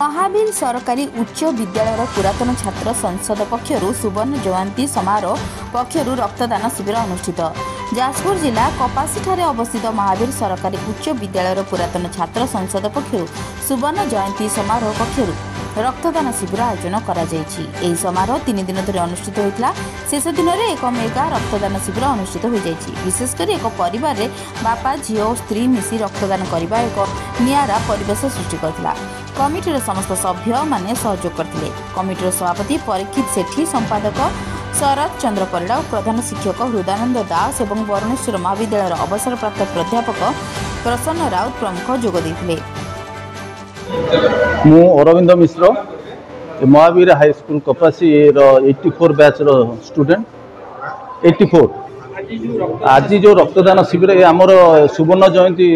महावीर सरकारी उच्च विद्यालय पुरातन छात्र संसद पक्षरु सुवर्ण जयंती समारोह पक्षरु रक्तदान शिविर अनुष्ठित। जाजपुर जिला कपासीठारे अवस्थित महावीर सरकारी उच्च विद्यालय पुरातन छात्र संसद पक्षरु सुवर्ण जयंती समारोह पक्षरु रक्तदान शिविर आयोजन करा जायछि। एही समारोह 3 दिन धरि अनुष्ठित होइतला। शेष दिन में एक मेगा रक्तदान शिविर अनुष्ठित हो जायछि। विशेषकर एक परिवार रे बापा झी और स्त्री मिसी रक्तदान करबा एक नियारा परिवेश सृष्टि करथिला। कमिटीर समस्त सभ्य माने सहयोग करथिले। कमिटीर सभापति परीक्षित सेठी, संपादक शरद चंद्र परिड़ा, प्रधान शिक्षक हृदानंद दास और वरुणेश्वर महाविद्यालय अवसरप्राप्त प्राध्यापक प्रसन्न राउत प्रमुख जोग देथिले। मु Arvind Mishra Mahavir high school Kapasi 84 batch student 84 आज जो रक्तदान शिविर आमर सुवर्ण जयंती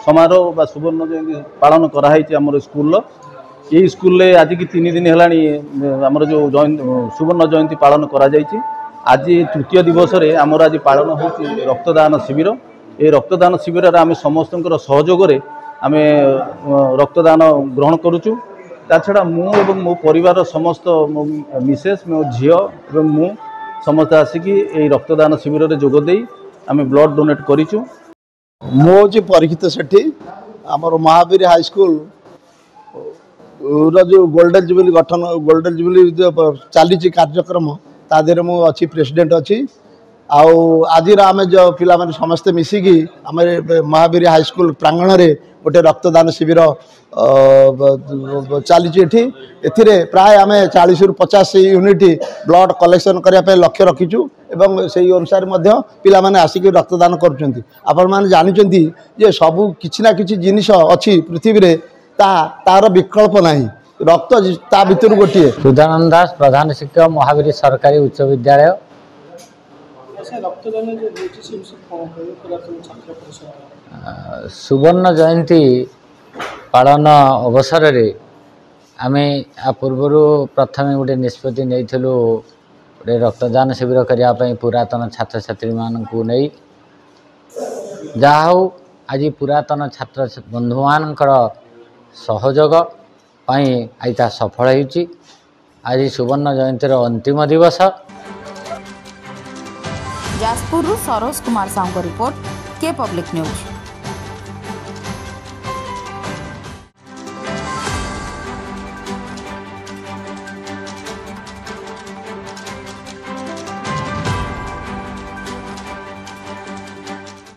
समारोह बा सुवर्ण जयंती पालन कराई आमर स्कूल ये स्कूल आज की 3 दिन है आमर जो सुवर्ण जयंती पालन करा आज तृतीय दिवस रे आमर आज पालन हो रक्तदान शिविर। ये रक्तदान शिविर आम समस्त सहयोग आम रक्तदान ग्रहण करुचु। छड़ा मु मो परिवार समस्त मो मिसेस मो झील और मु समस्त आसिकी ये रक्तदान शिविर रे जोग देई आम ब्लड डोनेट करिचु। मो जी परीक्षित सेठी आमर महावीर हाई स्कूल जो गोल्डन जुबली गठन गोल्डन जुबली चली कार्यक्रम तादेह मु अच्छी प्रेसिडेंट अच्छी आज आम जो पिला माने समस्ते मिसिकी आम महावीर हाई स्कूल प्रांगण में गोटे रक्तदान शिविर चली प्राय आम 40 ରୁ 50 यूनिट ब्लड कलेक्शन करने लक्ष्य रखीचु एवं से अनुसार पिला माने आसिक रक्तदान करुँच। आपण मैंने जानते जे सबू किसी ना कि जिनिस अच्छी पृथ्वी रे तार विकल्प नहीं रक्त ता भितर गोटे। हृदानंद दास प्रधान शिक्षक महावीर सरकारी उच्च विद्यालय। सुवर्ण जयंती पालन अवसर रे आमे आ पूर्वर प्रथम गोटे निष्पत्ति नहीं गोटे रक्तदान शिविर करने पुरातन छात्र छात्री मानू नहीं जहाँ आज पुरातन छात्र बंधु मानकर सहयोग आज सफल होती। आज सुवर्ण जयंतीर अंतिम दिवस। जाजपुर सरोज कुमार साहू रिपोर्ट के पब्लिक न्यूज।